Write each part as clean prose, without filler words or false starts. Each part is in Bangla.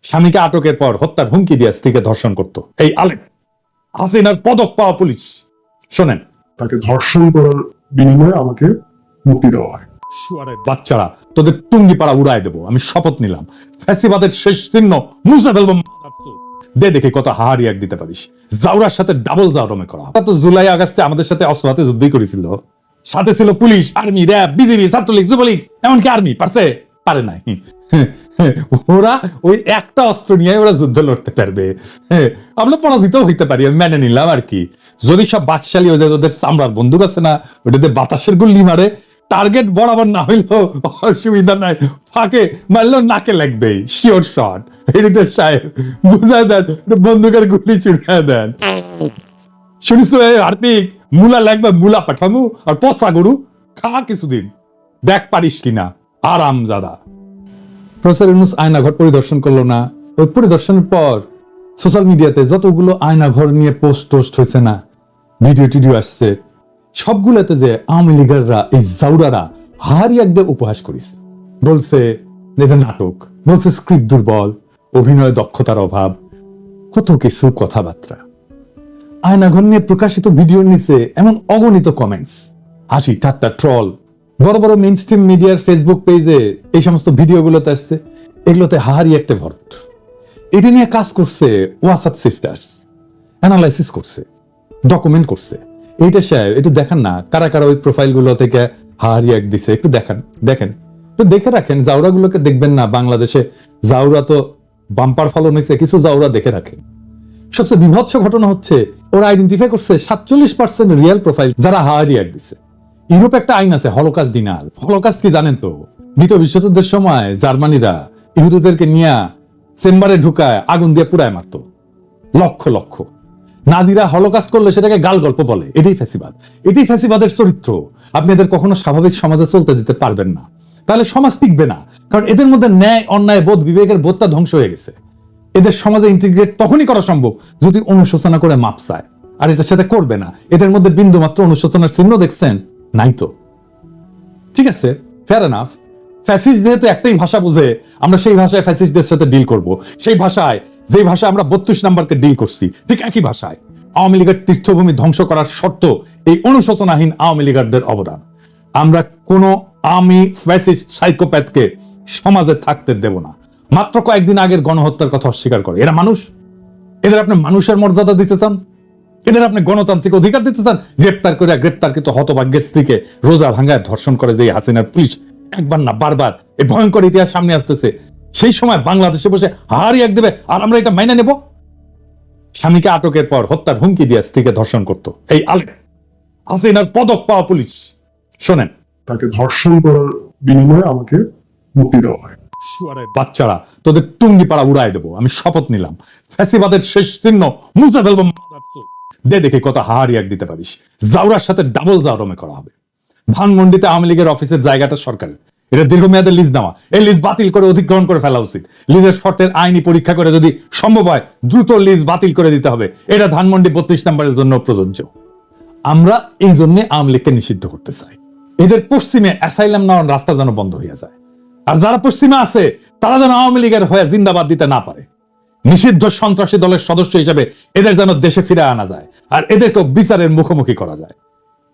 স্বামীকে আটকের পর হত্যার হুমকি দিয়ে স্ত্রীকে ধর্ষণ করত এই আলেম হাসিনার পদক পাওয়া পুলিশ। শোনেন, তাকে ধর্ষণ করার বিনিময়ে আমাকে মুক্তি দেওয়া হয়। শুয়ারের বাচ্চারা, তোদের টুঙ্গি পাড়া উড়াই দেবো, আমি শপথ নিলাম। ফ্যাসিবাদের শেষ চিহ্ন মুছে ফেলবো। দে দেখে কত হাহারি এক দিতে পারিস। জাউরার সাথে ডাবল জাউরমে করা। তো জুলাই আগস্টে আমাদের সাথে অস্ত্র হাতে যুদ্ধই করেছিল। সাথে ছিল police, army, RAB, BGB, Chhatra League, Jubo League, এমনকি আর্মি। পারে নাই। ওরা ওই একটা অস্ত্র নিয়ে ওরা যুদ্ধ লড়তে পারবে। আমরা পরাজিত হইতে পারি, আমি মেনে নিলাম আর কি। যদি সব বাকশালী হয়ে যায়, ওদের চামড়ার বন্দুক আছে না, ওটাতে বাতাসের গুল্লি মারে, টার্গেট বরাবর না হইলেও অসুবিধা নাই, ফাঁকে মারলেও নাকে লাগবে, শিওর শট। হৃদয় সাহেব বুঝায় দেন, বন্দুকের গুলি ছুড়ে দেন। শুনিস আর্থিক মুলা লাগবে, মুলা পাঠামু আর পচা গরু খা কিছুদিন, দেখ পারিস কিনা। আরাম জাদা। প্রফেসর ইউনূস আয়নাঘর পরিদর্শন করলো না? ওই পরিদর্শনের পর সোশ্যাল মিডিয়াতে যতগুলো আয়নাঘর নিয়ে পোস্ট টোস্ট হয়েছে না, ভিডিও টিডিও আসছে, সবগুলোতে যে আওয়ামী লীগাররা, এই জাউরারা হারি একদম উপহাস করেছে। বলছে এটা নাটক, বলছে স্ক্রিপ্ট দুর্বল, অভিনয় দক্ষতার অভাব, কত কিছু কথাবার্তা। আয়নাঘর নিয়ে প্রকাশিত ভিডিওর নিচে এমন অগণিত কমেন্টস, হাসি ঠাট্টা, ট্রল। বড় বড় মেইন স্ট্রিম মিডিয়ার ফেসবুক পেজে এই সমস্ত ভিডিওগুলোতে আসছে, এগুলোতে হাহারি একটা ভরট। এটা নিয়ে কাজ করছে ওয়াসাত সিস্টার্স, অ্যানালাইসিস করছে, ডকুমেন্ট করছে। এইটা সাহেব একটু দেখান না, কারা কারা ওই প্রোফাইল গুলো থেকে হাহারি এক দিছে, একটু দেখেন, একটু দেখে রাখেন। জাউরা গুলোকে দেখবেন না, বাংলাদেশে জাউরা তো বাম্পার ফলন হয়েছে, কিছু জাউরা দেখে রাখেন। সবচেয়ে বিভৎস ঘটনা হচ্ছে ওরা আইডেন্টিফাই করছে 47% রিয়েল প্রোফাইল যারা হাহারি এক দিছে। ইউরোপে একটা আইন আছে হলোকাস্ট ডিনাল। হলোকাস্ট কি জানেন তো? দ্বিতীয় বিশ্বযুদ্ধের সময় জার্মানিরা ইহুদিদেরকে নিয়ে চেম্বারে ঢুকায় আগুন দিয়ে পুড়ায় মারত লক্ষ লক্ষ। নাজিরা হলোকাস্ট করলে সেটাকে গাল গল্প বলে। এটাই ফ্যাসিবাদ, এটাই ফ্যাসিবাদের চরিত্র। আপনি এদের কখনো স্বাভাবিক সমাজে চলতে দিতে পারবেন না, তাহলে সমাজ টিকবে না। কারণ এদের মধ্যে ন্যায়, অন্যায় বোধ, বিবেকের বোধটা ধ্বংস হয়ে গেছে। এদের সমাজে ইন্টিগ্রেট তখনই করা সম্ভব যদি অনুশোচনা করে মাপ চায়, আর এটা সেটা করবে না। এদের মধ্যে বিন্দু মাত্র অনুশোচনার চিহ্ন দেখছেন? নাই তো। ঠিক আছে, ফেয়ার এনাফ। ফ্যাসিস্ট যেহেতু একটাই ভাষা বুঝে, আমরা সেই ভাষায় ফ্যাসিস্টদের সাথে ডিল করব। সেই ভাষায়, যে ভাষায় আমরা 32 নম্বরকে ডিল করছি, ঠিক একই ভাষায়। আওয়ামী লীগের তীর্থভূমি ধ্বংস করার শর্ত এই অনুশোচনাহীন আওয়ামী লীগারদের অবদান। আমরা কোন আওয়ামী ফ্যাসিস্ট সাইকোপ্যাথকে সমাজে থাকতে দেব না। মাত্র কয়েকদিন আগের গণহত্যার কথা অস্বীকার করে। এরা মানুষ? এদের আপনি মানুষের মর্যাদা দিতে চান? এদের আপনি গণতান্ত্রিক অধিকার দিতে চান? গ্রেপ্তারকৃত হতভাগ্যের স্ত্রীকে রোজা ভাঙ্গায় ধর্ষণ করে যে হাসিনার পুলিশ, একবার না বারবার এই ভয়ঙ্কর ইতিহাস সামনে আসতেছে। সেই সময় বাংলাদেশে বসে হারি এক দেবে আর আমরা এটা মাইনা নেব? স্বামীকে আটকের পর হত্যার হুমকি দিয়ে স্ত্রীকে ধর্ষণ করত এই আলেম হাসিনার পদক পাওয়া পুলিশ। শোনেন, তাকে ধর্ষণ করার বিনিময়ে আমাকে মুক্তি দেওয়া হয়। শুয়ারের বাচ্চারা, তোদের টুঙ্গি পাড়া উড়াই দেবো, আমি শপথ নিলাম। ফ্যাসিবাদের শেষ চিহ্ন মুছে ফেলবো। দে দেখে কত হাহারি এক দিতে পারিস। জাউরার সাথে ডাবল জাউরমে করা হবে। ধানমন্ডিতে আওয়ামী লীগের অফিসের জায়গাটা সরকারের, এটা দীর্ঘমেয়াদের লিজ নেওয়া। এই লিজ বাতিল করে অধিগ্রহণ করে ফেলা উচিত। লিজের শর্তের আইনি পরীক্ষা করে যদি সম্ভব হয় দ্রুত লিজ বাতিল করে দিতে হবে। এটা ধানমন্ডি 32 নম্বরের জন্য প্রযোজ্য। আমরা এই জন্য আওয়ামী লীগকে নিষিদ্ধ করতে চাই। এদের পশ্চিমে অ্যাসাইলাম নেওয়ার রাস্তা যেন বন্ধ হয়ে যায়, আর যারা পশ্চিমে আছে তারা যেন আওয়ামী লীগের হয়ে জিন্দাবাদ দিতে না পারে। নিষিদ্ধ সন্ত্রাসী দলের সদস্য হিসেবে এদের যেন দেশে ফিরে আনা যায়, আর এদেরকে বিচারের মুখোমুখি করা যায়।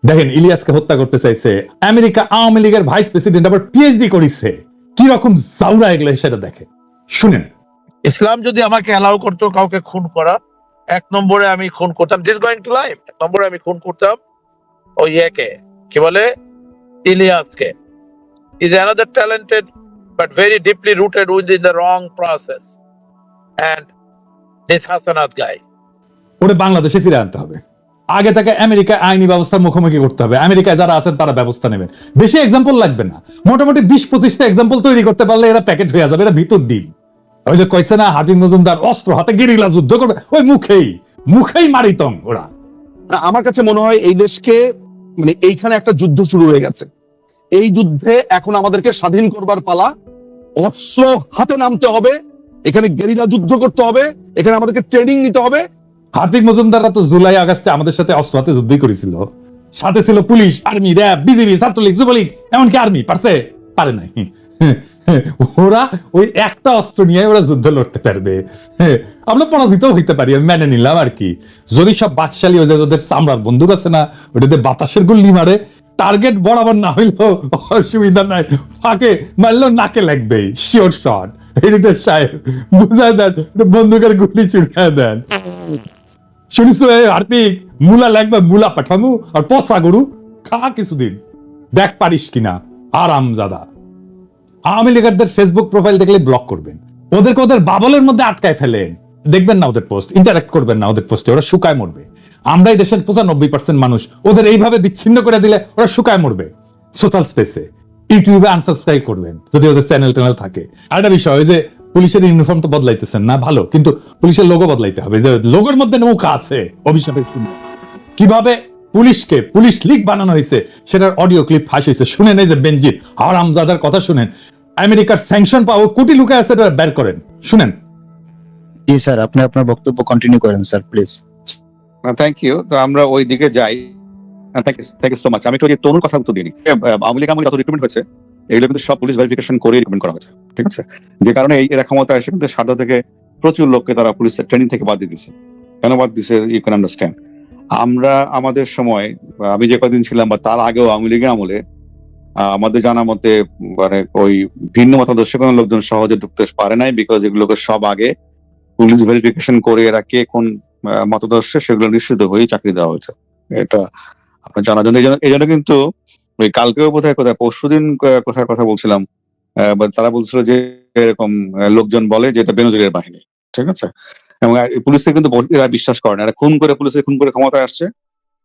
দেখেন, ইলিয়াসকে হত্যা করতে চাইছে আমেরিকা আওয়ামী লীগের ভাইস প্রেসিডেন্ট, আবার পিএইচডি করেছে। কি রকম জাউরা এগুলো সেটা দেখে শুনেন। ইসলাম যদি আমাকে অ্যালাউ করতো কাউকে খুন করা, 1 নম্বরে আমি খুন করতাম, দিস গোয়িং টু লাইফ। 1 নম্বরে আমি খুন করতাম ওই একে, কি বলে, ইলিয়াসকে। Is another talented but very deeply rooted within the wrong process. And this Hasanat guy, ওরে বাংলাদেশে ফিরে আনতে হবে। আগে তাকে আমেরিকা আইনি ব্যবস্থার মুখোমুখি করতে হবে। আমেরিকায় যারা আছেন তারা ব্যবস্থা নেবেন। বেশি এক্সাম্পল লাগবে না, মোটামুটি 20-25টা এক্সাম্পল তৈরি করতে পারলে এরা প্যাকেট হয়ে যাবে। এরা ভিতর দিন, ওই যে কইছে না হাবিব মজুমদার অস্ত্র হাতে গেরিলা যুদ্ধ করবে, ওই মুখেই মারিতম ওরা। আমার কাছে মনে হয় এই দেশকে, মানে এইখানে একটা যুদ্ধ শুরু হয়ে গেছে। এই যুদ্ধে এখন আমাদেরকে স্বাধীন করবার পালা। অস্ত্র হাতে নামতে হবে, এখানে গেরিলা যুদ্ধ করতে হবে, এখানে আমাদেরকে ট্রেনিং নিতে হবে। হাফিজ মজুমদাররা তো জুলাই আগস্টে আমাদের সাথে অস্ত্র হাতে যুদ্ধই করেছিল। সাথে ছিল police, army, RAB, BGB, Chhatra League, Jubo League, এমনকি আর্মি। পারে নাই। ওরা ওই একটা অস্ত্র নিয়ে ওরা যুদ্ধ লড়তে পারবে। আমরা পরাজিত হইতে পারি, আমি মেনে নিলাম আর কি। যদি সব বাকশালী হয়ে যায়, ওদের চামড়ার বন্দুক আছে না, ওটাতে বাতাসের গুল্লি মারে, টার্গেট বরাবর না হইলেও অসুবিধা নাই, ফাঁকে মারলেও নাকে লাগবে, শিওর শট। এদিকে সাহেব বুঝায় দেন, বন্দুকের গুলি চুড়িয়ে দেন। শুনিস হার্পিক, মুলা লাগবে, মুলা পাঠামু আর পচা গরু খা কিছুদিন, দেখ পারিস কিনা। আরাম জাদা। আওয়ামী লীগারদের ফেসবুক প্রোফাইল দেখলে ব্লক করবেন, ওদেরকে ওদের বাবলের মধ্যে আটকায় ফেলেন, দেখবেন না ওদের পোস্ট, ইন্টারাক্ট করবেন না ওদের পোস্টে, ওরা শুকায় মরবে। আমরা এই দেশের 95% মানুষ, ওদের এইভাবে বিচ্ছিন্ন করে দিলে ওরা শুকায় মরবে। সোশ্যাল স্পেসে, ইউটিউবে আনসাবস্ক্রাইব করবেন যদি ওদের চ্যানেল ট্যানেল থাকে। আর একটা বিষয়, ওই যে পুলিশের ইউনিফর্ম তো বদলাইতেছেন না, ভালো, কিন্তু পুলিশের লোগো বদলাইতে হবে। যে লোগোর মধ্যে নৌকা আছে, অভিশাপের চিহ্ন। কিভাবে পুলিশকে পুলিশ লীগ বানানো হয়েছে সেটার অডিও ক্লিপ ফাঁস হয়েছে, শুনেন। এই যে বেনজির হারামজাদার কথা শুনেন, আমেরিকার স্যাংশন পাওয়া কোটি লুকে আছে, এটা বের করেন, শুনেন। জি স্যার, আপনি আপনার বক্তব্য কন্টিনিউ করেন স্যার প্লিজ। Thank you. তো আমরা ওই দিকে যাই। Thank you so much. আমি একটু যে তরুণ কথা উত্তর দিই। আওয়ামী লীগ আমলে যত রিক্রুটমেন্ট হয়েছে এগুলো কিন্তু সব পুলিশ ভেরিফিকেশন করে রিক্রুটমেন্ট করা হয়েছে, ঠিক আছে? যে কারণে এরা ক্ষমতা এসে কিন্তু সারদা থেকে প্রচুর লোককে তারা পুলিশের ট্রেনিং থেকে বাদ দিয়ে দিচ্ছে। কেন বাদ দিচ্ছে ইউ ক্যান আন্ডারস্ট্যান্ড। আমরা আমাদের সময়, আমি যে কদিন ছিলাম বা তার আগেও আওয়ামী লীগের আমলে আমাদের জানা মতে মানে ওই ভিন্ন মতাদর্শ কোনো লোকজন সহজে ঢুকতে পারে নাই, বিকজ এগুলোকে সব আগে পুলিশ ভেরিফিকেশন করে এরা কে কোন মতাদর্শে সেগুলো নিশ্চিত হয়েই চাকরি দেওয়া হয়েছে। এটা আপনার জানার জন্য। এই জন্য কিন্তু ওই কালকেও কোথায় পরশুদিন কোথায় কথা বলছিলাম, তারা বলছিল যে এরকম লোকজন বলে যে এটা বেনজিরের বাহিনী, ঠিক আছে? এবং পুলিশকে কিন্তু এরা বিশ্বাস করে না, এরা খুন করে ক্ষমতায় আসছে,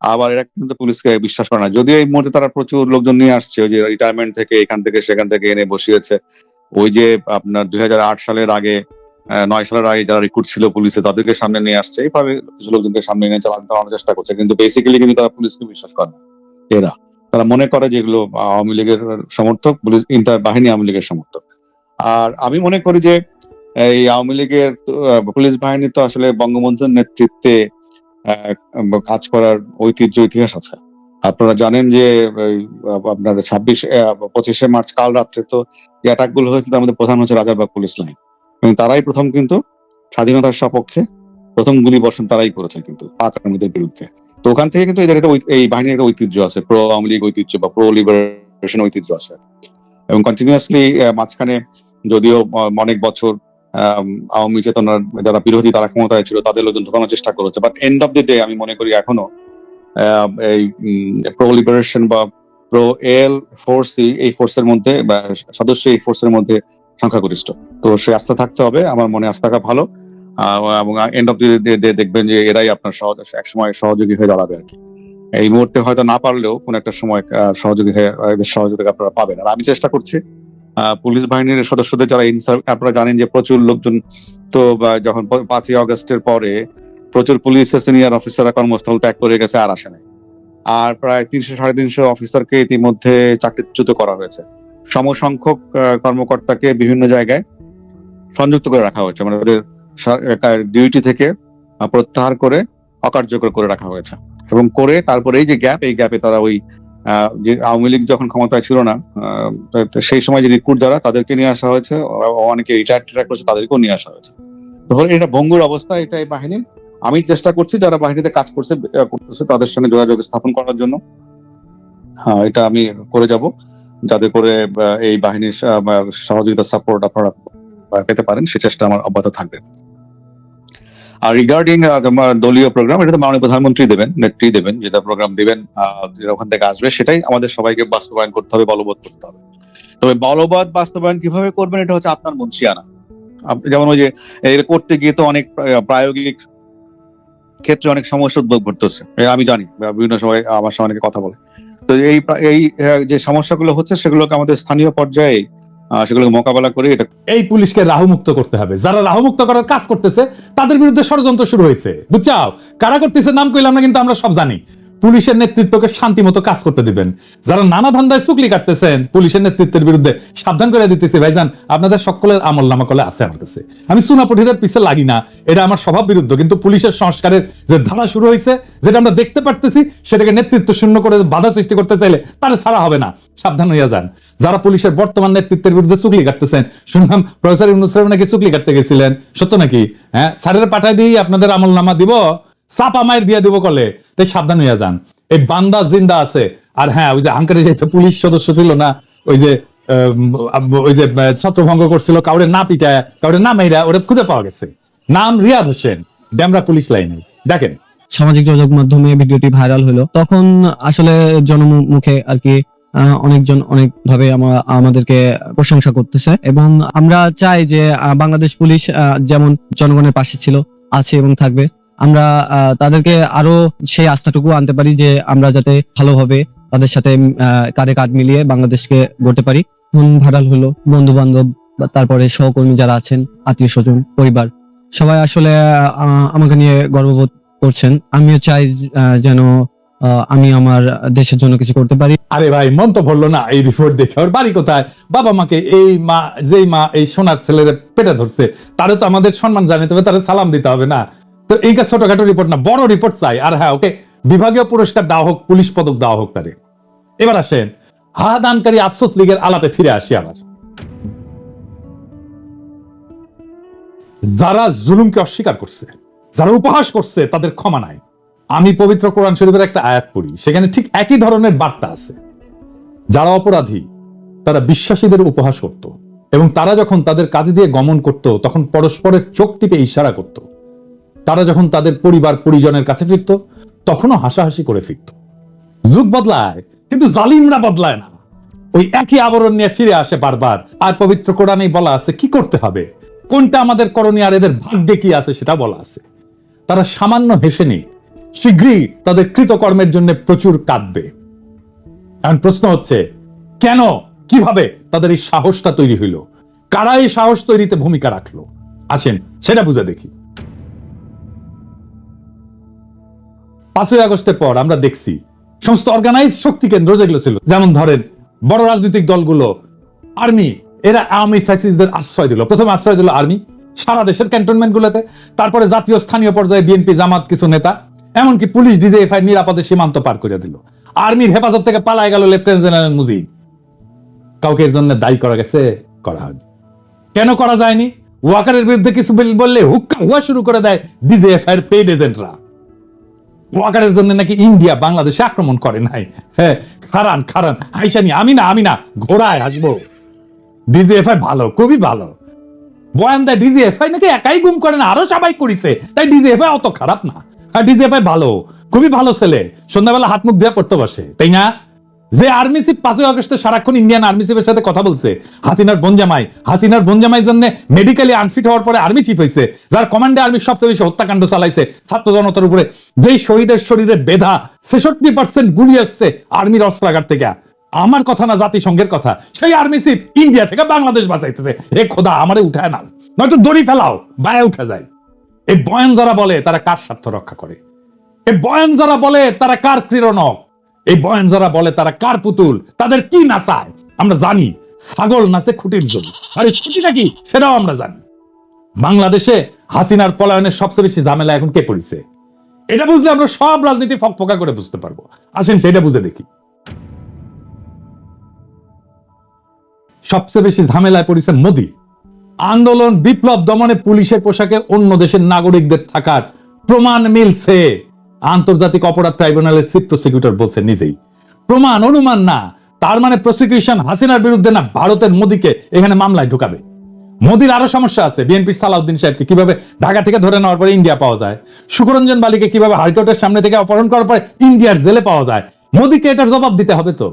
আবার এরা কিন্তু পুলিশকে বিশ্বাস করে না। যদিও এই মুহূর্তে তারা প্রচুর লোকজন নিয়ে আসছে, ওই যে রিটায়ারমেন্ট থেকে এখান থেকে সেখান থেকে এনে বসিয়েছে। ওই যে আপনার 2008 সালের আগে 9 সালের আগে যারা রিক্রুট ছিল পুলিশে তাদেরকে সামনে নিয়ে আসছে, এইভাবে কিছু লোকজনকে সামনে নিয়ে চালানোর চেষ্টা করছে, কিন্তু বেসিক্যালি কিন্তু তারা পুলিশকে বিশ্বাস করে না। তারা মনে করে যে এগুলো আওয়ামী লীগের সমর্থক, পুলিশ ইন্টার বাহিনী আওয়ামী লীগের সমর্থক। আর আমি মনে করি যে এই আওয়ামী লীগের পুলিশ বাহিনী তো আসলে বঙ্গবন্ধুর নেতৃত্বে কাজ করার ঐতিহ্য ইতিহাস আছে। আপনারা জানেন যে আপনার 25শে মার্চ কাল রাত্রে তো যে অ্যাটাক গুলো হয়েছে তার মধ্যে প্রধান হচ্ছে রাজারবাগ পুলিশ লাইন, এবং তারাই প্রথম কিন্তু স্বাধীনতার সপক্ষে প্রথম গুলি বর্ষণ তারাই করেছে কিন্তু পাক আর্মিদের বিরুদ্ধে। তো ওখান থেকে কিন্তু এদের এই বাহিনীর একটা ঐতিহ্য আছে, প্রো আওয়ামী লীগ ঐতিহ্য বা প্রো লিবারেশন ঐতিহ্য আছে, এবং কন্টিনিউয়াসলি মাঝখানে যদিও অনেক বছর আওয়ামী চেতনার যারা বিরোধী তারা ক্ষমতায় ছিল তাদের লোকজন ঢোকানোর চেষ্টা করেছে, but end of the day আমি মনে করি এখনো এই প্রো লিবারেশন বা প্রো এল ফোর্স এই ফোর্সের মধ্যে বা সদস্য এই ফোর্সের মধ্যে সংখ্যাগরিষ্ঠ। তো সে আস্থা থাকতে হবে, আমার মনে আস্থা থাকা ভালো, এবং এন্ড অফ দ্য ডে দেখবেন যে এরাই আপনার একসময় সহযোগী হয়ে দাঁড়াবে আর কি। এই মুহূর্তে হয়তো না পারলেও কোন একটা সময় সহযোগী হয়ে এদের সহযোগিতা আপনারা পাবেন। আর আমি চেষ্টা করছি পুলিশ বাহিনীর সদস্যদের যারা আপনারা জানেন যে প্রচুর লোকজন তো যখন 5ই আগস্টের পরে প্রচুর পুলিশের সিনিয়র অফিসাররা কর্মস্থল ত্যাগ করে গেছে, আর আসে নাই। আর প্রায় 300-350 অফিসারকে ইতিমধ্যে চাকরিচ্যুত করা হয়েছে। সমসংখ্যক কর্মকর্তাকে বিভিন্ন জায়গায় সংযুক্ত করে রাখা হয়েছে, মানে তাদের ডিউটি থেকে প্রত্যাহার করে অকার্যকর করে রাখা হয়েছে, এবং করে তারপরে এই যে এই গ্যাপে তারা ওই যে আওয়ামী লীগ যখন ক্ষমতায় ছিল না সেই সময় যে রিক্রুট যারা তাদেরকে নিয়ে আসা হয়েছে, অনেকে রিটায়ার করছে তাদেরকেও নিয়ে আসা হয়েছে। তাহলে এটা ভঙ্গুর অবস্থা, এটা এই বাহিনীর। আমি চেষ্টা করছি যারা বাহিনীতে কাজ করতেছে তাদের সঙ্গে যোগাযোগ স্থাপন করার জন্য। এটা আমি করে যাব, যাতে করে এই বাহিনীর সহযোগিতা সাপোর্ট আপনারা পেতে পারেন, সে চেষ্টা আমার অব্যাহত থাকবে। আর রিগার্ডিং দলীয় প্রোগ্রাম, এটা তো মাননীয় প্রধানমন্ত্রী দেবেন, নেত্রী দেবেন, যেটা প্রোগ্রাম দিবেন যেটা ওখান থেকে আসবে সেটাই আমাদের সবাইকে বাস্তবায়ন করতে হবে, বলবৎ করতে হবে। তবে বলবৎ বাস্তবায়ন কিভাবে করবেন এটা হচ্ছে আপনার মনসিয়ানা। যেমন ওই যে এটা করতে গিয়ে তো অনেক প্রায়োগিক ক্ষেত্রে অনেক সমস্যা উদ্ভব ঘটতেছে, আমি জানি, বিভিন্ন সময় আমার সঙ্গে অনেকে কথা বলে। তো এই যে সমস্যাগুলো হচ্ছে সেগুলোকে আমাদের স্থানীয় পর্যায়ে সেগুলোকে মোকাবেলা করে এটা এই পুলিশকে রাহুমুক্ত করতে হবে। যারা রাহুমুক্ত করার কাজ করতেছে তাদের বিরুদ্ধে ষড়যন্ত্র শুরু হয়েছে, বুঝছাও? কারা করতেছে নাম কইলাম না, কিন্তু আমরা সব জানি। পুলিশের নেতৃত্বকে শান্তি মতো কাজ করতে দিবেন। যারা নানা ধান্দায় চুকলি কাটতেছেন পুলিশের নেতৃত্বের বিরুদ্ধে, সাবধান করে দিতেছি ভাইজান, আপনাদের সকলের আমল নামা করলে আছে আমার কাছে। আমি চুনাপুটিদের পিছে লাগি না, এটা আমার স্বভাব বিরুদ্ধ, কিন্তু পুলিশের সংস্কারের যে ধারা শুরু হয়েছে, যেটা আমরা দেখতে পারতেছি, সেটাকে নেতৃত্ব শূন্য করে বাধা সৃষ্টি করতে চাইলে তারা ছাড়া হবে না। সাবধান হইয়া যান। যারা পুলিশের বর্তমান নেতৃত্বের বিরুদ্ধে চুকলি কাটতেছেন, শুনলাম প্রফেসর ইউনূস স্যার নাকি চুকলি কাটতে গেছিলেন, সত্য নাকি? হ্যাঁ, স্যারের পাঠায় দিয়ে আপনাদের আমল নামা দিব, চাপা মায়ের দিয়ে দিব কলে। তাই সাবধান হইয়া যান। এই বান্দা জিন্দা আছে। আর হ্যাঁ, ওই যে হাঙ্কারে যে পুলিশ সদস্য ছিল না, ওই যে ছত্রভঙ্গ করছিল, কাউরে না পিটায়, কাউরে না মাইরা, ওটা খুঁজে পাওয়া গেছে। নাম রিয়াদ হোসেন, ডেমরা পুলিশ লাইনে। দেখেন, সামাজিক যোগাযোগ মাধ্যমে ভিডিওটি ভাইরাল হলো, তখন আসলে জনমুখে আর কি অনেকজন অনেকভাবে আমাদেরকে প্রশংসা করতেছে, এবং আমরা চাই যে বাংলাদেশ পুলিশ যেমন জনগণের পাশে ছিল, আছে এবং থাকবে, আমরা তাদেরকে আরো সেই আস্থাটুকু আনতে পারি যে আমরা যাতে ভালোভাবে তাদের সাথে কাঁধে কাঁধ মিলিয়ে বাংলাদেশকে গড়তে পারি। ভাইরাল হলো, বন্ধু বান্ধব, তারপরে সহকর্মী যারা আছেন, আত্মীয় স্বজন, পরিবার, সবাই আসলে আমাকে নিয়ে গর্ববোধ করছেন। আমিও চাই যেন আমি আমার দেশের জন্য কিছু করতে পারি। আরে ভাই, মন তো ভরলো না এই রিপোর্ট দেখে। ওর বাড়ি কোথায়? বাবা মাকে, যেই মা এই সোনার ছেলের পেটে ধরছে, তারে তো আমাদের সম্মান জানাতে হবে, তারে সালাম দিতে হবে না? তো এই ছোটখাটো রিপোর্ট না, বড় রিপোর্ট চাই। আর হ্যাঁ, ওকে বিভাগীয় পুরস্কার দেওয়া হোক, পুলিশ পদক দেওয়া হোক তারে। এবার আসেন হাদানকারী আফসোস লীগের আলাপে ফিরে আসি আবার। যারা জুলুমকে অস্বীকার করছে, যারা উপহাস করছে, তাদের ক্ষমা নাই। আমি পবিত্র কোরআন শরীফের একটা আয়াত পড়ি, সেখানে ঠিক একই ধরনের বার্তা আছে। যারা অপরাধী তারা বিশ্বাসীদের উপহাস করত, এবং তারা যখন তাদের কাজে দিয়ে গমন করত তখন পরস্পরের চোখ টিপে ইশারা করত। তারা যখন তাদের পরিবার পরিজনের কাছে ফিরত তখনও হাসাহাসি করে ফিরত। যুগ বদলায় কিন্তু জালিমরা বদলায় না, ওই একই আবরণ নিয়ে ফিরে আসে বারবার। আর পবিত্র কোরআনেই বলা আছে কি করতে হবে, কোনটা আমাদের করণীয়, আর এদের ভাগ্যে কি আছে সেটা বলা আছে। তারা সামান্য হেসে নেই, শীঘ্রই তাদের কৃতকর্মের জন্য প্রচুর কাঁদবে। এখন প্রশ্ন হচ্ছে, কেন, কিভাবে তাদের এই সাহসটা তৈরি হইল? কারা এই সাহস তৈরিতে ভূমিকা রাখলো? আসেন সেটা বুঝে দেখি। 5ই আগস্টের পর আমরা দেখছি সমস্ত অর্গানাইজ শক্তি কেন্দ্র যেগুলো ছিল, যেমন ধরেন বড় রাজনৈতিক দলগুলো, আর্মি, এরা আওয়ামী ফ্যাসিস্টদের আশ্রয় দিল। প্রথমে আশ্রয় দিল আর্মি সারা দেশের ক্যান্টনমেন্ট গুলোতে, তারপরে জাতীয় স্থানীয় পর্যায়ে বিএনপি, জামাত, কিছু নেতা, এমনকি পুলিশ ডিজিএফআই নিরাপদে সীমান্ত পার করে দিল। আর্মির হেফাজত থেকে পালায় গেল লেফটেন্যান্ট জেনারেল মুজিব। কাউকে এর জন্য দায়ী করা গেছে? করা হয়নি। কেন করা যায়নি? ওয়াকারের বিরুদ্ধে কিছু বললে হুক্কা হুয়া শুরু করে দেয় ডিজিএফআই এর পেইড এজেন্টরা। ওয়াকারের জন্য নাকি ইন্ডিয়া বাংলাদেশে আক্রমণ করে নাই। হ্যাঁ, খারান হাইসানি, আমি না ঘোড়ায় হাসবো। ডিজিএফআই ভালো, খুবই ভালো। বয়ান দেয় ডিজিএফআই নাকি একাই গুম করে না, আরো সবাই করেছে, তাই ডিজিএফআই অত খারাপ না। আর ডিজিএফআই ভালো, খুবই ভালো ছেলে, সন্ধ্যাবেলা হাত মুখ দিয়ে পড়তে বসে, তাই না? যে আর্মি চিফ 5ই আগস্টে সারাক্ষণ ইন্ডিয়ান আর্মি চিফের সাথে কথা বলছে, হাসিনার বনজামাই জন্য মেডিকেলি আনফিট হওয়ার পরে আর্মি চিফ হয়েছে, যার কমান্ডে আর্মি সবচেয়ে বেশি হত্যাকাণ্ড চালাইছে ছাত্র জনতার উপরে, যেই শহীদের শরীরে বেধা 66% গুলি আসছে আর্মির অস্ত্রাগার থেকে। আমার কথা না, জাতিসংঘের কথা। সেই আর্মি চিফ ইন্ডিয়া থেকে বাংলাদেশ বাঁচাইতেছে। হে খোদা, আমারে উঠায় নাও, নয়তো দড়ি ফেলাও, বায়ে উঠে যায়। এই বয়ান যারা বলে তারা কার স্বার্থ রক্ষা করে? এই বয়ান যারা বলে তারা কার ক্রীড়নক? এই বয়ান যারা বলে তারা কার পুতুল? তাদের কি নাচায় আমরা জানি। ছাগল নাচে খুঁটির জন্য, আরে খুঁটিটা কি সেটাও আমরা জানি। বাংলাদেশে হাসিনার পলায়নের সবচেয়ে বেশি ঝামেলা এখন কে পড়েছে? এটা বুঝলে আমরা সব রাজনীতি ফকফকা করে বুঝতে পারবো। আসেন সেটা বুঝে দেখি। সবচেয়ে বেশি ঝামেলায় পড়েছে মোদি। আন্দোলন, বিপ্লব দমনে পুলিশের পোশাকে অন্য দেশের নাগরিকদের থাকার প্রমাণ মিলছে। আন্তর্জাতিক অপরাধ ট্রাইব্যুনালের চিফ প্রসিকিউটর বলছে নিজেই, প্রমাণ, অনুমান না। তার মানে প্রসিকিউশন হাসিনার বিরুদ্ধে না, ভারতের মোদিকে এখানে মামলায় ঢুকাবে। মোদির আরো সমস্যা আছে। বিএনপির সালাউদ্দিন সাহেবকে কিভাবে ঢাকা থেকে ধরে নেওয়ার পরে ইন্ডিয়া পাওয়া যায়, সুকরঞ্জন বালিকে কিভাবে হাইকোর্টের সামনে থেকে অপহরণ করার পরে ইন্ডিয়ার জেলে পাওয়া যায়। মোদিকে এটার জবাব দিতে হবে তো,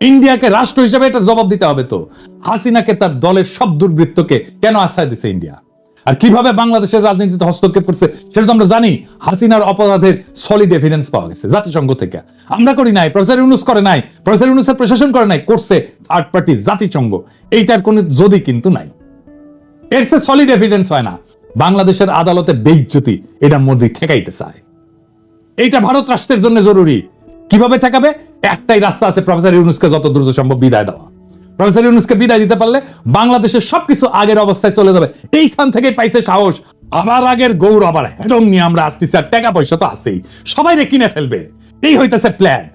ইন্ডিয়াকে রাষ্ট্র হিসেবে এটার জবাব দিতে হবে তো। হাসিনাকে, তার দলের সব দুর্বৃত্তকে কেন আশ্রয় দিচ্ছে ইন্ডিয়া? আর কিভাবে বাংলাদেশের রাজনীতিতে হস্তক্ষেপ করছে সেটা তো আমরা জানি। হাসিনার অপরাধের সলিড এভিডেন্স পাওয়া গেছে জাতিসংঘ থেকে। আমরা করি নাই, প্রফেসর ইউনূস করে নাই, প্রফেসর ইউনূসের প্রশাসন করে নাই, করছে থার্ড পার্টি জাতিসংঘ। এইটার কোন যদি কিন্তু নাই, এর সে সলিড এভিডেন্স হয় না। বাংলাদেশের আদালতে বেইজ্জতি, এটা মোদি ঠেকাইতে চায়। এইটা ভারত রাষ্ট্রের জন্য জরুরি, কিভাবে ঠেকাবে? একটাই রাস্তা আছে, প্রফেসর ইউনূসকে যত দ্রুত সম্ভব বিদায় দেওয়া। প্রফেসর ইউনূসকে বিদায় দিতে পারলে বাংলাদেশের সবকিছু আগের অবস্থায় চলে যাবে। এইখান থেকে পাইছে সাহস, আবার আগের গৌরব, আবার হেডং নিয়ে আমরা আসতেছি, আর টাকা পয়সা তো আছেই, সবাই কিনে ফেলবে, এই হইতেছে প্ল্যান।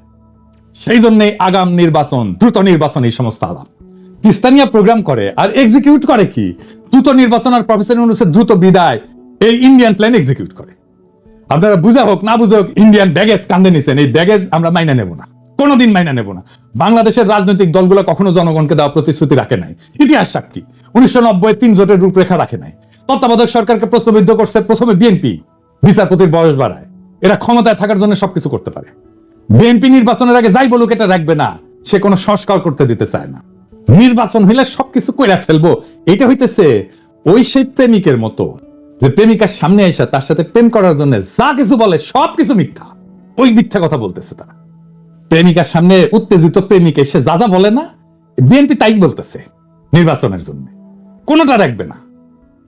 সেই জন্য আগাম নির্বাচন, দ্রুত নির্বাচন, এই সমস্ত আলাপ ইস্তানিয়া প্রোগ্রাম করে আর এক্সিকিউট করে কি? দ্রুত নির্বাচন আর প্রফেসর ইউনূসের দ্রুত বিদায়, এই ইন্ডিয়ান প্ল্যান এক্সিকিউট করে। আপনারা বুঝা হোক না বুঝা হোক, ইন্ডিয়ান ব্যাগেজ কান্দে নিছেন, এই ব্যাগেজ আমরা মাইনা নেব না, কোনোদিন মাইনা নেব না। বাংলাদেশের রাজনৈতিক দলগুলো কখনো জনগণকে দেওয়া প্রতিশ্রুতি রাখে নাই, ইতিহাস সাক্ষী। 1990 3 জোটের রূপরেখা রাখে নাই। তত্ত্বাবধায়ক সরকারকে প্রশ্নবিদ্ধ করছে প্রথমে বিএনপি, বিচারপতির বয়স বাড়ায়, এরা ক্ষমতায় থাকার জন্য সবকিছু করতে পারে। বিএনপি নির্বাচনের আগে যাই বলুক এটা রাখবে না, সে কোনো সংস্কার করতে দিতে চায় না। নির্বাচন হইলে সবকিছু কইরা ফেলবো, এটা হইতেছে ওই সেই প্রেমিকের মতো, যে প্রেমিকার সামনে এসে তার সাথে প্রেম করার জন্য যা কিছু বলে সবকিছু মিথ্যা, ওই মিথ্যা কথা বলতেছে তারা। প্রেমিকার সামনে উত্তেজিত প্রেমিক এসে যা যা বলে না, বিএনপি তাই বলতেছে নির্বাচনের জন্য, কোনোটা রাখবে না,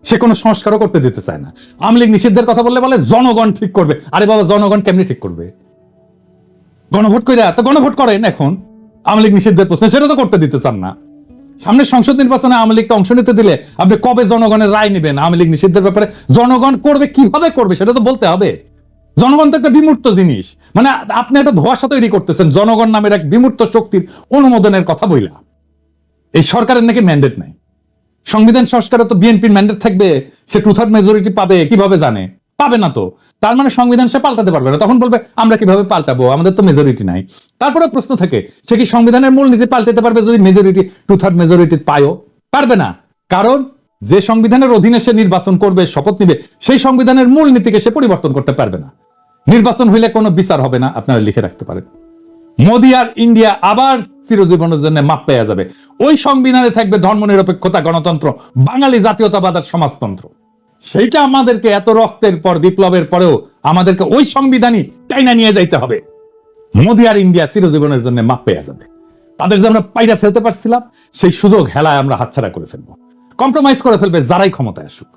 সে কোনো সংস্কারও করতে দিতে চায় না। আওয়ামী লীগ নিষিদ্ধের কথা বললে বলে জনগণ ঠিক করবে। আরে বাবা, জনগণ কেমনি ঠিক করবে? গণভোট কইরা তো গণভোট করেন এখন আওয়ামী লীগ নিষিদ্ধের প্রশ্নে, সেটা তো করতে দিতে চান না। সামনে সংসদ নির্বাচনে আওয়ামী লীগকে অংশ নিতে দিলে আপনি কবে জনগণের রায় নেবেন আওয়ামী লীগ নিষিদ্ধের ব্যাপারে? জনগণ করবে, কিভাবে করবে সেটা তো বলতে হবে। জনগণ তো একটা বিমূর্ত জিনিস, মানে আপনি একটা ধোঁয়াশা তৈরি করতেছেন জনগণ নামের এক বিমূর্ত শক্তির অনুমোদনের কথা বইলা। এই সরকারের নাকি ম্যান্ডেট নাই, সংবিধান সংস্কারে তো বিএনপির ম্যান্ডেট থাকবে, সে 2/3 মেজরিটি পাবে, কিভাবে জানে? পাবে না তো, তার মানে সংবিধান সে পাল্টাতে পারবে না। তখন বলবে আমরা কিভাবে পাল্টাবো, আমাদের তো মেজরিটি নাই। তারপরে প্রশ্ন থাকে, সে কি সংবিধানের মূলনীতি পাল্টাতে পারবে যদি মেজরিটি 2/3 মেজরিটি পায়ও? পারবে না, কারণ যে সংবিধানের অধীনে সে নির্বাচন করবে, শপথ নিবে, সেই সংবিধানের মূলনীতিকে সে পরিবর্তন করতে পারবে না। নির্বাচন হইলে কোনো বিচার হবে না, আপনারা লিখে রাখতে পারেন। মোদি আর ইন্ডিয়া আবার চিরজীবনের জন্য মাপ পেয়ে যাবে। ওই সংবিধানে থাকবে ধর্মনিরপেক্ষতা, গণতন্ত্র, বাঙালি জাতীয়তাবাদ আর সমাজতন্ত্র। সেইটা আমাদেরকে এত রক্তের পর, বিপ্লবের পরেও আমাদেরকে ওই সংবিধানই টাইনা নিয়ে যাইতে হবে। মোদি আর ইন্ডিয়া চিরজীবনের জন্য মাপ পেয়ে যাবে। তাদের যে আমরা পাইরা ফেলতে পারছিলাম, সেই সুযোগ হেলায় আমরা হাতছাড়া করে ফেলবো। কম্প্রোমাইজ করে ফেলবে যারাই ক্ষমতায় আসুক,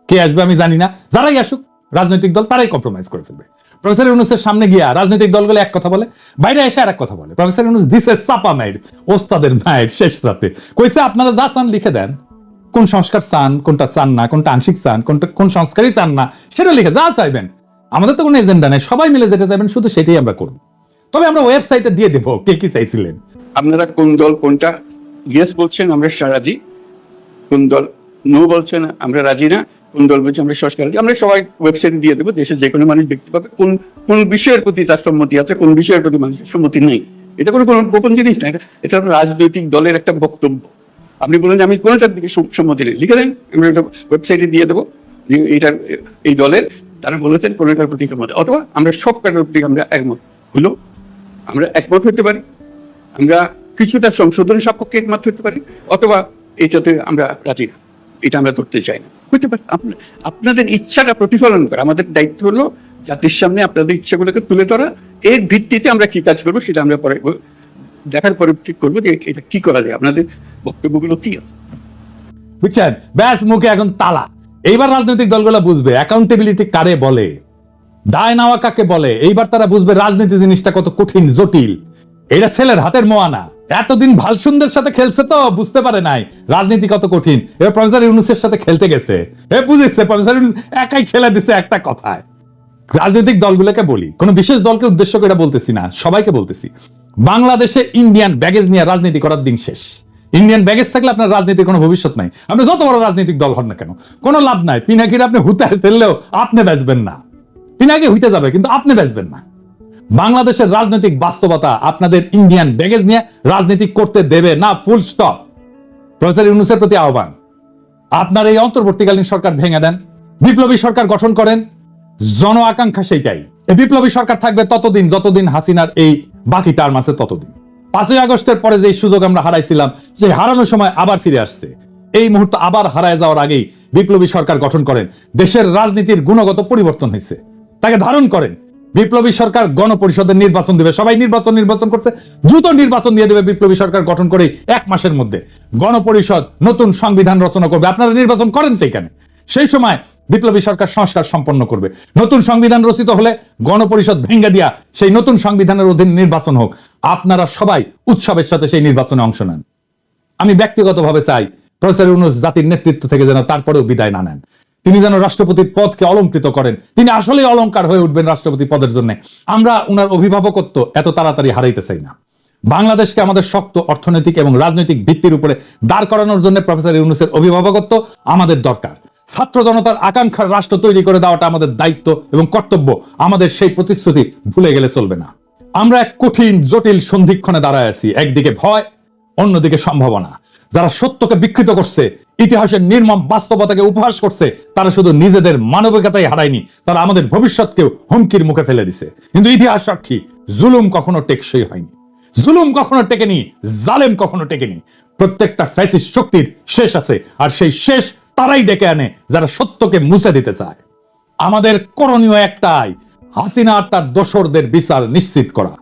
কে আসবে আমি জানি না, যারাই আসুক রাজনৈতিক দল তারাই কম্প্রোমাইজ করে ফেলবে। প্রফেসর ইউনূসের সামনে গিয়া রাজনৈতিক দলগুলো এক কথা বলে, বাইরে এসে আর এক কথা বলে। প্রফেসর ইউনূস দিছে চাপা মায়ের, ওস্তাদের মায়ের শেষ রাতে কইছে আপনারা যা চান লিখে দেন, কোন সংস্কার চান, কোনটা চান না, কোনটা আংশিক চান, কোন সংস্কারই চান না, সেটা লিখে যা চাইবেন। আমাদের তো কোনো এজেন্ডা নেই, সবাই মিলে যেটা চাইবেন শুধু সেটাই আমরা করব। তবে আমরা ওয়েবসাইটে দিয়ে দেবো কে কি চাইছিলেন। আপনারা কোন দল কোনটা ইয়েস বলছেন আমরা রাজি, কোন দল নো বলছেন আমরা রাজি না, কোন দল বলছে আমরা সংস্কার রাজি, আমরা সবাই ওয়েবসাইটে দিয়ে দেবো। দেশের যে কোনো মানুষ দেখতে পাবে কোন কোন বিষয়ের প্রতি তার সম্মতি আছে, কোন বিষয়ের প্রতি মানুষের সম্মতি নেই। এটা কোনো গোপন জিনিস না, এটা রাজনৈতিক দলের একটা বক্তব্য। আপনি বলেন যে আমি কোনটার দিকে সম্মতি নেই, লিখে দেন, আমরা একটা ওয়েবসাইটে দিয়ে দেবো যে এইটার এই দলের তারা বলেছেন কোনটার প্রতি সম্মতি, অথবা আমরা সব কাটার প্রতি আমরা একমত হলো, আমরা একমত হতে পারি, আমরা কিছুটা সংশোধন সাপেক্ষে একমত হতে পারি, অথবা এইটাতে আমরা রাজি না, এটা আমরা করতে চাই না, হতে পারে। আপনাদের ইচ্ছাটা প্রতিফলন করে, আমাদের দায়িত্ব হলো জাতির সামনে আপনাদের ইচ্ছাগুলোকে তুলে ধরা, এর ভিত্তিতে আমরা কি কাজ করবো সেটা আমরা পরে দেখার পরে ঠিক করবো যে এটা কি করা যায়, আপনাদের বক্তব্যগুলো কি আছে। বুঝছেন? ব্যাস, মুখে এখন তালা। এইবার রাজনৈতিক দলগুলো বুঝবে অ্যাকাউন্টেবিলিটি কারে বলে, দায় নেওয়া কাকে বলে। এইবার তারা বুঝবে রাজনীতি জিনিসটা কত কঠিন, জটিল। এটা ছেলের হাতের মোয়ানা। এতদিন ভাল সুন্দর সাথে খেলছে তো বুঝতে পারে নাই রাজনীতি কত কঠিন। এবার প্রফেসর ইউনূসের সাথে খেলতে গেছে, বুঝেছে প্রফেসর ইউনূস একাই খেলে দিছে একটা কথায়। রাজনৈতিক দলগুলোকে বলি, কোন বিশেষ দলকে উদ্দেশ্য করে বলতেছি না, সবাইকে বলতেছি, বাংলাদেশে ইন্ডিয়ান ব্যাগেজ নিয়ে রাজনীতি করার দিন শেষ। ইন্ডিয়ান ব্যাগেজ থাকলে আপনার রাজনীতির কোনো ভবিষ্যৎ নাই। আপনি যত বড় রাজনৈতিক দল হন না কেন, কোনো লাভ নাই। পিনাকির আপনি হুতায় ফেললেও আপনি বেচবেন না, পিনাকি হইতে যাবে কিন্তু আপনি বেচবেন না। বাংলাদেশের রাজনৈতিক বাস্তবতা আপনাদের ইন্ডিয়ান ব্যাগেজ নিয়ে রাজনীতি করতে দেবে না, ফুল স্টপ। প্রফেসর ইউনূসের প্রতি আহ্বান, আপনার এই অন্তর্বর্তীকালীন সরকার ভেঙে দেন, বিপ্লবী সরকার গঠন করেন। জন আকাঙ্ক্ষা সেইটাই, এই বিপ্লবী সরকার থাকবে ততদিন যতদিন হাসিনার এই বাকি টার্ম আছে ততদিন। 5ই আগস্টের পরে যে সুযোগ আমরা হারাইছিলাম, সেই হারানোর সময় আবার ফিরে আসছে। এই মুহূর্তে আবার হারায় যাওয়ার আগেই বিপ্লবী সরকার গঠন করেন। দেশের রাজনীতির গুণগত পরিবর্তন হয়েছে, তাকে ধারণ করেন। বিপ্লবী সরকার গণপরিষদের নির্বাচন দেবে, সবাই নির্বাচন করছে, দ্রুত নির্বাচন দিয়ে দেবে বিপ্লবী সরকার গঠন করে 1 মাসের মধ্যে। গণপরিষদ নতুন সংবিধান রচনা করবে, আপনারা নির্বাচন করেন সেইখানে। সেই সময় বিপ্লবী সরকার সংস্কার সম্পন্ন করবে। নতুন সংবিধান রচিত হলে গণপরিষদ ভেঙে দিয়া সেই নতুন সংবিধানের অধীন নির্বাচন হোক। আপনারা সবাই উৎসবের সাথে সেই নির্বাচনে অংশ নেন। আমি ব্যক্তিগতভাবে চাই প্রফেসর ইউনূস জাতির নেতৃত্ব থেকে যেন তারপরেও বিদায় না নেন। তিনি যেন রাষ্ট্রপতির পদকে অলংকৃত করেন। তিনি আসলেই অলংকার হয়ে উঠবেন রাষ্ট্রপতি পদের জন্য। আমরা উনার অভিভাবকত্ব এত তাড়াতাড়ি হারাইতে চাই না। বাংলাদেশকে আমাদের শক্ত অর্থনৈতিক এবং রাজনৈতিক ভিত্তির উপরে দাঁড় করানোর জন্য প্রফেসর ইউনূসের অভিভাবকত্ব আমাদের দরকার। ছাত্র জনতার আকাঙ্ক্ষার রাষ্ট্র তৈরি করে দেওয়াটা আমাদের দায়িত্ব এবং কর্তব্য। আমাদের সেই প্রতিশ্রুতি ভুলে গেলে চলবে না। আমরা এক কঠিন জটিল সন্ধিক্ষণে দাঁড়ায় আছি। একদিকে ভয়, অন্যদিকে সম্ভাবনা। যারা সত্যকে বিকৃত করছে, ইতিহাসের নির্মম বাস্তবতাকে উপহাস করছে, তারা শুধু নিজেদের মানবিকতাই হারায়নি, তারা আমাদের ভবিষ্যৎকেও হুমকির মুখে ফেলে দিছে। কিন্তু ইতিহাস সাক্ষী, জুলুম কখনো টেকসই হয়নি, জুলুম কখনো টেকেনি, জালেম কখনো টেকেনি। প্রত্যেকটা ফ্যাসিস্ট শক্তির শেষ আছে, আর সেই শেষ তারাই ডেকে আনে যারা সত্যকে মুছে দিতে চায়। আমাদের করণীয় একটাই, হাসিনা আর তার দোসরদের বিচার নিশ্চিত করা,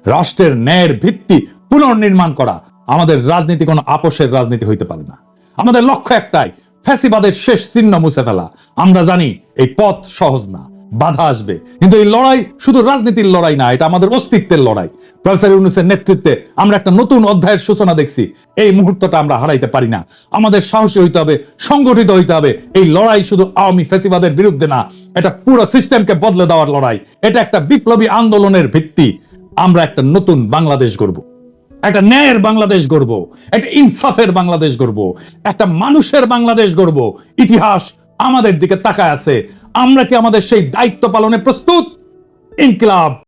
রাষ্ট্রের ন্যায়ের ভিত্তি পুনর্নির্মাণ করা। আমাদের রাজনীতি কোনো আপোষের রাজনীতি হইতে পারে না। আমাদের লক্ষ্য একটাই, ফ্যাসিবাদের শেষ চিহ্ন মুছে ফেলা। আমরা জানি এই পথ সহজ না, বাধা আসবে, কিন্তু এই লড়াই শুধু রাজনীতির লড়াই না, এটা আমাদের অস্তিত্বের লড়াই। প্রফেসর ইউনূসের নেতৃত্বে আমরা একটা নতুন অধ্যায়ের সূচনা দেখছি। এই মুহূর্তটা আমরা হারাইতে পারি না। আমাদের সাহসী হইতে হবে, সংগঠিত হইতে হবে। এই লড়াই শুধু আওয়ামী ফ্যাসিবাদের বিরুদ্ধে না, এটা পুরো সিস্টেমকে বদলে দেওয়ার লড়াই। এটা একটা বিপ্লবী আন্দোলনের ভিত্তি। আমরা একটা নতুন বাংলাদেশ গড়ব, একটা ন্যায়ের বাংলাদেশ গড়ব, একটা ইনসাফের বাংলাদেশ গড়ব, একটা মানুষের বাংলাদেশ গড়ব। ইতিহাস আমাদের দিকে তাকায় আছে। আমরা কি আমাদের সেই দায়িত্ব পালনে প্রস্তুত? ইনকিলাব।